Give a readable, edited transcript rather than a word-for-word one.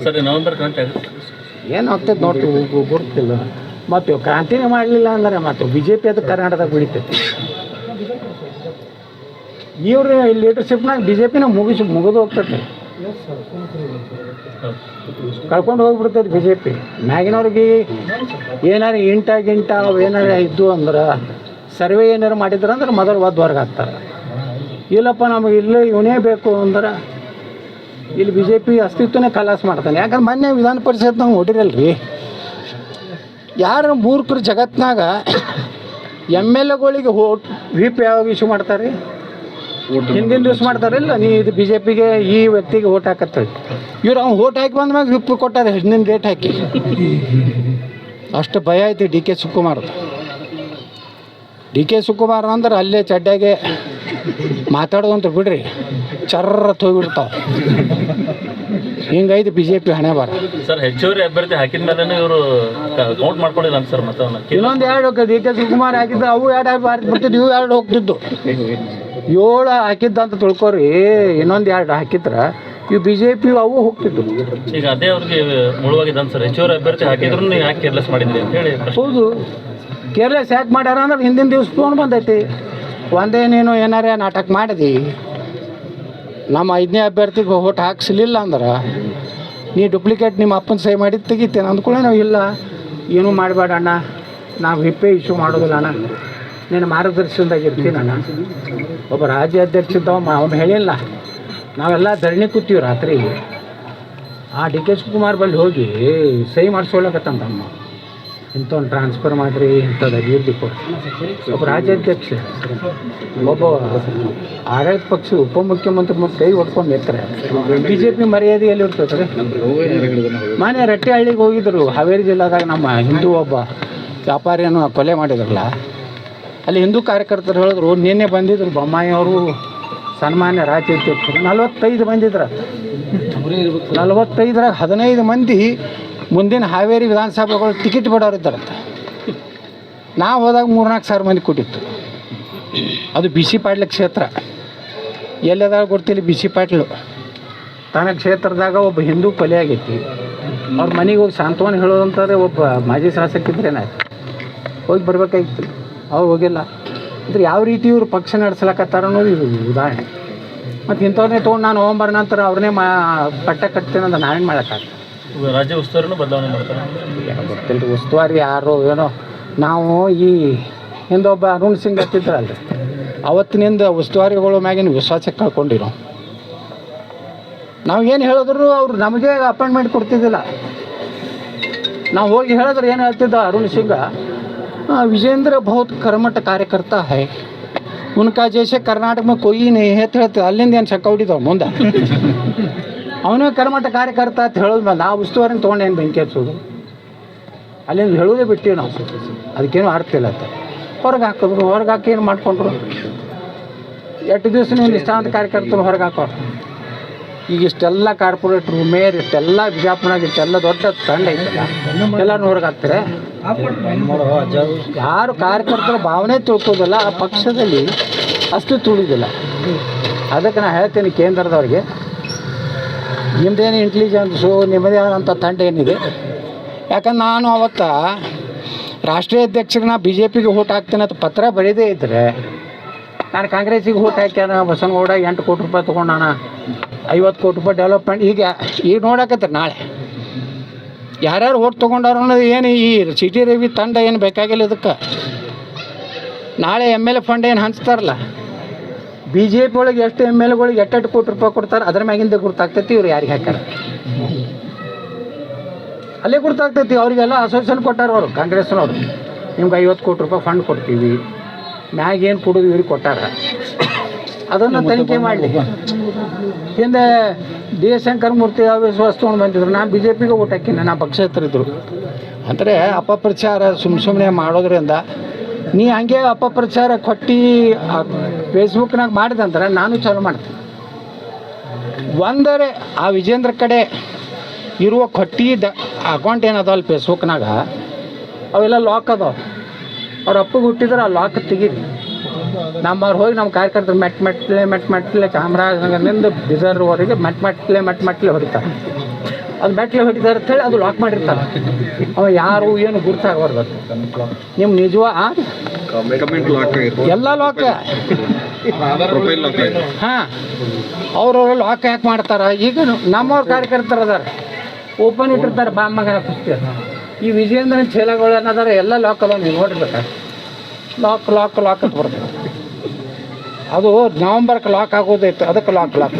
Sir November ಕ್ರಾಂತಿ ಆಗುತ್ತೆ ಏನು ಆಗ್ತೈತೆ ನೋಡ್ತೀವಿ ಗೊತ್ತಿಲ್ಲ. ಮತ್ತು ಕ್ರಾಂತಿನೇ ಮಾಡಲಿಲ್ಲ ಅಂದರೆ ಮತ್ತು ಬಿ ಜೆ ಪಿ ಅದು ಕರ್ನಾಟಕದಾಗ ಬೆಳಿತೈತಿ. ಇವ್ರ ಲೀಡರ್ಶಿಪ್ನಾಗ ಬಿ ಜೆ ಪಿನ ಮುಗಿದು ಹೋಗ್ತೈತೆ, ಕಳ್ಕೊಂಡು ಹೋಗ್ಬಿಡ್ತೈತೆ ಬಿ ಜೆ ಪಿ. ಮ್ಯಾಗಿನವ್ರಿಗೆ ಏನಾರು ಗಿಂಟ ಅವು ಏನಾರು ಇದ್ದು ಅಂದ್ರೆ ಸರ್ವೆ ಏನಾರು ಮಾಡಿದ್ರೆ ಅಂದ್ರೆ ಮೊದಲು ಹೊರಗೆ ಹಾಕ್ತಾರೆ. ಇಲ್ಲಪ್ಪ ನಮಗೆ ಇಲ್ಲೇ ಇವನೇ ಬೇಕು ಅಂದ್ರೆ ಇಲ್ಲಿ ಬಿ ಜೆ ಪಿ ಅಸ್ತಿತ್ವನೇ ಖಲಾಸ್ ಮಾಡ್ತಾನೆ. ಯಾಕಂದ್ರೆ ಮೊನ್ನೆ ವಿಧಾನ ಪರಿಷತ್ ನಾವು ನೋಡಿರಲ್ರಿ, ಯಾರು ಮೂರ್ಖರು ಜಗತ್ನಾಗ ಎಮ್ ಎಲ್ ಎಗಳಿಗೆ ವಿಪ್ ಯಾವಾಗ ಇಶ್ಯೂ ಮಾಡ್ತಾರೆ, ಹಿಂದಿನ ದಿವ್ಸ ಮಾಡ್ತಾರಿಲ್ಲ, ನೀ ಇದು ಬಿ ಜೆ ಪಿಗೆ ಈ ವ್ಯಕ್ತಿಗೆ ಓಟ್ ಹಾಕತ್ತೇಳಿ. ಇವ್ರು ಅವ್ನು ಓಟ್ ಹಾಕಿ ಬಂದ್ಮ್ಯಾಗ ವಿಪ್ ಕೊಟ್ಟಾರೆ, ಹಿಂದಿನ ಡೇಟ್ ಹಾಕಿ. ಅಷ್ಟು ಭಯ ಐತಿ ಡಿ ಕೆ ಶಿವಕುಮಾರ್ ಅಂದ್ರೆ ಅಲ್ಲೇ ಚಡ್ಡಾಗೆ ಮಾತಾಡೋದಂತ ಬಿಡ್ರಿ, ಚರ್ರ ಹೋಗ್ಬಿಡ್ತಾವೆ. ಹಿಂಗೈತಿ ಬಿ ಜೆ ಪಿ ಹಣೆ ಬಾರ. ಸರ್ ಹೆಚ್ಚುವರಿ ಅಭ್ಯರ್ಥಿ ಹಾಕಿದ ಮೇಲೆ ಇವರು ಕೌಂಟ್ ಮಾಡ್ಕೊಂಡಿಲ್ಲ ಅಂತ ಸರ್. ಮತ್ತೆ ಇನ್ನೊಂದು 2 ಡಿ ಕೆ ಶಿವಕುಮಾರ್ ಹಾಕಿದ್ದು ಅವು 2 ಬಾರಿ ಬರ್ತಿದ್ದು, ಇವು 2 ಹೋಗ್ತಿದ್ದು. 7 ಹಾಕಿದ್ದಂತ ತಿಳ್ಕೊರಿ, ಇನ್ನೊಂದು 2 ಹಾಕಿದ್ರೆ ಇವು ಬಿ ಜೆ ಪಿ ಅವು ಹೋಗ್ತಿದ್ದು. ಈಗ ಅದೇ ಅವ್ರಿಗೆ ಮುಳುವಾಗಿದ್ದ ಸರ್, ಹೆಚ್ಚುವರಿ ಅಭ್ಯರ್ಥಿ ಹಾಕಿದ್ರು ನೀವು ಯಾಕೆ ಕೇರ್ಲೆಸ್ ಮಾಡಿದ್ರಿ ಅಂತ ಹೇಳಿ. ಹೌದು, ಕೇರ್ಲೆಸ್ ಯಾಕೆ ಮಾಡ್ಯಾರ ಅಂದ್ರೆ ಹಿಂದಿನ ದಿವ್ಸ ಫೋನ್ ಬಂದೈತಿ, ಒಂದೇ ನೀನು ಏನಾರೇ ನಾಟಕ ಮಾಡಿದಿ, ನಮ್ಮ 5ನೇ ಅಭ್ಯರ್ಥಿಗೆ ಓಟ್ ಹಾಕ್ಸಲಿಲ್ಲ ಅಂದ್ರೆ ನೀ ಡೂಪ್ಲಿಕೇಟ್ ನಿಮ್ಮ ಅಪ್ಪನ ಸಹಿ ಮಾಡಿ ತೆಗಿತೇನೆ ಅಂದ್ಕೊಳ್ಳೆ. ನಾವು ಇಲ್ಲ, ಏನೂ ಮಾಡಬೇಡ ಅಣ್ಣ, ನಾವು ಹಿಪ್ಪೆ ಇಶ್ಯೂ ಮಾಡೋದಿಲ್ಲ ಅಣ್ಣ, ನೀನು ಮಾರ್ಗದರ್ಶನದಾಗ ಇರ್ತೀನಿ ಅಣ್ಣ. ಒಬ್ಬ ರಾಜ್ಯಾಧ್ಯಕ್ಷ ಅವನು ಹೇಳಿಲ್ಲ, ನಾವೆಲ್ಲ ಧರಣಿ ಕೂತೀವಿ ರಾತ್ರಿ. ಆ ಡಿ ಕೆ ಶಿವಕುಮಾರ್ ಬಳಿ ಹೋಗಿ ಸಹಿ ಮಾಡಿಸ್ಕೊಳ್ಳಕತ್ತಂತಮ್ಮ, ಇಂಥವ್ನು ಟ್ರಾನ್ಸ್ಫರ್ ಮಾಡಿರಿ, ಇಂಥದ್ದು ಅಭಿವೃದ್ಧಿ ಕೊಡಿ. ಒಬ್ಬ ರಾಜ್ಯಾಧ್ಯಕ್ಷ, ಒಬ್ಬ ಆಡಳಿತ ಪಕ್ಷ ಉಪಮುಖ್ಯಮಂತ್ರಿ ಕೈ ಹೊಡ್ಕೊಂಡು ನಿಂತಾರೆ. ಬಿ ಜೆ ಪಿ ಮರ್ಯಾದೆ ಎಲ್ಲಿ ಇರ್ತದೆ? ಮನೆ ರಟ್ಟಿಹಳ್ಳಿಗೆ ಹೋಗಿದ್ರು, ಹಾವೇರಿ ಜಿಲ್ಲಾದಾಗ ನಮ್ಮ ಹಿಂದೂ ಒಬ್ಬ ವ್ಯಾಪಾರಿಯನ್ನು ಕೊಲೆ ಮಾಡಿದ್ರಲ್ಲ, ಅಲ್ಲಿ ಹಿಂದೂ ಕಾರ್ಯಕರ್ತರು ಹೇಳಿದ್ರು, ನಿನ್ನೆ ಬಂದಿದ್ರು ಬೊಮ್ಮಾಯಿ ಅವರು ಸನ್ಮಾನ್ಯ ರಾಜ್ಯಾಧ್ಯಕ್ಷರು, 45 ಬಂದಿದ್ರು. 45ರಾಗ 15 ಮಂದಿ ಮುಂದಿನ ಹಾವೇರಿ ವಿಧಾನಸಭೆಗಳು ಟಿಕೆಟ್ ಬಿಡೋರಿದ್ದಾರಂತೆ. ನಾವು ಹೋದಾಗ 3-4 ಸಾವಿರ ಮಂದಿ ಕೊಟ್ಟಿತ್ತು. ಅದು ಬಿ ಸಿ ಪಾಟೀಲ್ ಕ್ಷೇತ್ರ. ಎಲ್ಲದಾಗ ಗೊತ್ತಿಲ್ಲ, ಬಿ ಸಿ ಪಾಟೀಲು ತನ್ನ ಕ್ಷೇತ್ರದಾಗ ಒಬ್ಬ ಹಿಂದೂ ಕೊಲೆ ಆಗೈತಿ. ಅವ್ರ ಮನೆಗೆ ಹೋಗಿ ಸಾಂತ್ವನ ಹೇಳೋದಂತಾರೆ. ಒಬ್ಬ ಮಾಜಿ ಶಾಸಕಿದ್ರೇನಾಯ್ತು, ಹೋಗಿ ಬರ್ಬೇಕಾಗಿತ್ತು, ಅವ್ರು ಹೋಗಿಲ್ಲ. ಅಂದ್ರೆ ಯಾವ ರೀತಿ ಇವರು ಪಕ್ಷ ನಡೆಸ್ಲಕತ್ತಾರ ಅನ್ನೋದು ಇದು ಉದಾಹರಣೆ. ಮತ್ತು ಇಂಥವ್ರನ್ನೇ ತೊಗೊಂಡು ನಾನು ನವಂಬರ್ ನಂತರ ಅವ್ರನ್ನೇ ಪಟ್ಟ ಕಟ್ತೇನೆ ಅಂತ ನಾವೇನು ಮಾಡೋಕ್ಕಾಗ್ತದೆ? ರಾಜ್ಯ ಉಸ್ತುವಾರಿನೂ ಬದಲಾವಣೆ ಮಾಡ್ತಾರೆ. ಗೊತ್ತಿಲ್ಲ ಉಸ್ತುವಾರಿ ಯಾರು ಏನೋ. ನಾವು ಈ ಹಿಂದೊಬ್ಬ ಅರುಣ್ ಸಿಂಗ್ ಹತ್ತಿದ್ರಲ್ರಿ, ಅವತ್ತಿನಿಂದ ಉಸ್ತುವಾರಿಗಳ ಮ್ಯಾಗಿನ ವಿಶ್ವಾಸಕ್ಕೆ ಕಳ್ಕೊಂಡಿರೋ. ನಾವು ಏನು ಹೇಳಿದ್ರು ಅವ್ರು ನಮಗೆ ಅಪಾಯಿಂಟ್ಮೆಂಟ್ ಕೊಡ್ತಿದ್ದಿಲ್ಲ. ನಾವು ಹೋಗಿ ಹೇಳಿದ್ರೆ ಏನು ಹೇಳ್ತಿದ್ದ ಅರುಣ್ ಸಿಂಗ, विजेंद्र बहुत कर्मठ कार्यकर्ता है, उनका जैसे कर्नाटक में कोई नहीं है ಅಂತ ಹೇಳ್ತೀವಿ. ಅಲ್ಲಿಂದ ಏನು ಶಕ್ಕ ಹೊಡಿತಾವೆ ಮುಂದೆ. ಅವನೇ ಕರ್ಮಠ ಕಾರ್ಯಕರ್ತ ಅಂತ ಹೇಳಿದ್ಮೇಲೆ ನಾವು ಉಸ್ತುವಾರಿನ ತೊಗೊಂಡು ಏನು ಬೆಂಕಿ ಹಚ್ಚೋದು? ಅಲ್ಲಿಂದ ಹೇಳೋದೇ ಬಿಟ್ಟಿವಿ ನಾವು. ಅದಕ್ಕೇನು ಅರ್ಥ ಇಲ್ಲ ಅಂತ ಹೊರಗೆ ಹಾಕಿದ್ರು. ಹೊರಗೆ ಹಾಕಿ ಏನು ಮಾಡ್ಕೊಂಡ್ರು? 8 ದಿವಸ ನೀವು ನಿಷ್ಠಾಂತ ಕಾರ್ಯಕರ್ತರು ಹೊರಗೆ ಹಾಕೋರು. ಈಗ ಇಷ್ಟೆಲ್ಲ ಕಾರ್ಪೊರೇಟ್ರು, ಮೇಯರ್, ಇಷ್ಟೆಲ್ಲ ಬಿಜಾಪುರನಾಗ ಇಷ್ಟೆಲ್ಲ ದೊಡ್ಡ ತಂಡ ಐತಲ್ಲ, ಎಲ್ಲರೂ ಹೊರಗೆ ಹಾಕ್ತಾರೆ. ಯಾರು ಕಾರ್ಯಕರ್ತರ ಭಾವನೆ ತಿಳ್ಕೋದಿಲ್ಲ, ಆ ಪಕ್ಷದಲ್ಲಿ ಅಸ್ತಿತ್ವ ಉಳಿದಿಲ್ಲ. ಅದಕ್ಕೆ ನಾನು ಹೇಳ್ತೀನಿ ಕೇಂದ್ರದವ್ರಿಗೆ, ನಿಮ್ಮದೇನು ಇಂಟೆಲಿಜೆನ್ಸು ನಿಮ್ಮದೇ ಆದಂಥ ತಂಡ ಏನಿದೆ. ಯಾಕಂದ್ರೆ ನಾನು ಅವತ್ತು ರಾಷ್ಟ್ರೀಯ ಅಧ್ಯಕ್ಷರನ್ನ ಬಿ ಜೆ ಪಿಗೆ ಓಟ್ ಹಾಕ್ತೇನೆ ಅಂತ ಪತ್ರ ಬರೀದೇ ಇದ್ದರೆ, ನಾನು ಕಾಂಗ್ರೆಸ್ಸಿಗೆ ಓಟ್ ಹಾಕ್ಯಾನ, ಬಸವನಗೌಡ 8 ಕೋಟಿ ರೂಪಾಯಿ ತೊಗೊಂಡಾನ, 50 ಕೋಟಿ ರೂಪಾಯಿ ಡೆವಲಪ್ಮೆಂಟ್. ಈಗ ನೋಡಕತ್ತಾರೆ ನಾಳೆ ಯಾರ್ಯಾರು ಓಟ್ ತೊಗೊಂಡಾರ ಅನ್ನೋದು. ಏನು ಈ ಸಿ ಟಿ ರವಿ ತಂಡ ಏನು ಬೇಕಾಗಿಲ್ಲ ಇದಕ್ಕೆ. ನಾಳೆ ಎಮ್ ಎಲ್ ಎ ಫಂಡ್ ಏನು ಹಂಚ್ತಾರಲ್ಲ, ಬಿ ಜೆ ಪಿ ಒಳಗೆ ಎಷ್ಟು ಎಮ್ ಎಲ್ ಎಗಳಿಗೆ 8 ಕೋಟಿ ರೂಪಾಯಿ ಕೊಡ್ತಾರೆ, ಅದ್ರ ಮ್ಯಾಗಿಂದ ಗುರ್ತಾಗ್ತೈತಿ ಇವ್ರು ಯಾರಿಗೆ ಹಾಕ್ಯಾರ. ಅಲ್ಲೇ ಗುರ್ತಾಗ್ತೈತಿ. ಅವರಿಗೆಲ್ಲ ಅಸೋಸಿಯೇಷನ್ ಕೊಟ್ಟಾರ ಅವರು, ಕಾಂಗ್ರೆಸ್ನವರು. ನಿಮ್ಗೆ 50 ಕೋಟಿ ರೂಪಾಯಿ ಫಂಡ್ ಕೊಡ್ತೀವಿ, ಮ್ಯಾಗ ಏನು ಕೊಡೋದು ಇವ್ರಿಗೆ ಕೊಟ್ಟಾರ, ಅದನ್ನು ತನಿಖೆ ಮಾಡಲಿ. ಹಿಂದೆ ಡಿ ಎಸ್ ಶಂಕರ್ ಮೂರ್ತಿ ವಿಶ್ವಾಸ ತೊಗೊಂಡು ಬಂದಿದ್ರು. ನಾನು ಬಿ ಜೆ ಪಿಗೆ ಓಟ್ ಹಾಕಿನಿ, ನಾನು ಪಕ್ಷೇತರಿದ್ರು. ಅಂದರೆ ಅಪಪ್ರಚಾರ ಸುಮ್ಮನೆ ಮಾಡೋದ್ರಿಂದ ನೀ ಹಂಗೆ ಅಪಪ್ರಚಾರ ಕೊಟ್ಟು ಫೇಸ್ಬುಕ್ನಾಗ ಮಾಡಿದಂದ್ರೆ ನಾನು ಚಾಲು ಮಾಡ್ತೀನಿ. ಒಂದರೆ ಆ ವಿಜೇಂದ್ರ ಕಡೆ ಇರುವ ಕೊಟ್ಟಿದ್ದ ಅಕೌಂಟ್ ಏನದಲ್ಲ ಫೇಸ್ಬುಕ್ನಾಗ, ಅವೆಲ್ಲ ಲಾಕ್ ಅದಾವ. ಅವ್ರ ಅಪ್ಪಗೆ ಹುಟ್ಟಿದ್ರೆ ಆ ಲಾಕ್ ತೆಗೀರಿ. ನಮ್ಮವ್ರು ಹೋಗಿ ನಮ್ಮ ಕಾರ್ಯಕರ್ತರು ಮೆಟ್ಲೆ ಚಾಮರಾಜನಗರದಿಂದ ಬಿದರ್ವರೆಗೆ ಮೆಟ್ಲೆ ಹೊಡಿತಾರೆ. ಅದು ಮೆಟ್ಲು ಹೊಡಿತಾರೆ ಅಂತೇಳಿ ಅದು ಲಾಕ್ ಮಾಡಿರ್ತಾರೆ. ಅವ ಯಾರು ಏನು ಗುರ್ತಾಗಬಾರ್ದು. ನಿಮ್ಮ ಕಮೆಂಟ್ ಲಾಕ್ ಆಗಿತ್ತು, ಎಲ್ಲ ಲಾಕ್. ಪ್ರೊಫೈಲ್ ಲಾಕ್ ಆಗಿತ್ತು. ಹಾಂ, ಅವ್ರವ್ರು ಲಾಕ್ ಯಾಕೆ ಮಾಡ್ತಾರೆ? ಈಗ ನಮ್ಮವ್ರ ಕಾರ್ಯಕರ್ತರು ಅದಾರ, ಓಪನ್ ಇಟ್ಟಿರ್ತಾರೆ ಬಾಂಬಾಗ ಕುಸ್ತಿ. ಈ ವಿಜಯೇಂದ್ರನ ಚೇಲಗಳು ಅನ್ನೋದಾರ ಎಲ್ಲ ಲಾಕ್ ಅಲ್ಲ, ನೀವು ನೋಡಿರ್ಬೇಕು. ಲಾಕ್ ಲಾಕ್ ಲಾಕ್ ಅಂತ ಬರ್ತದೆ. ಅದು ನವಂಬರ್ಗೆ ಲಾಕ್ ಆಗೋದೈತೆ, ಅದಕ್ಕೆ ಲಾಕ್ ಲಾಕ್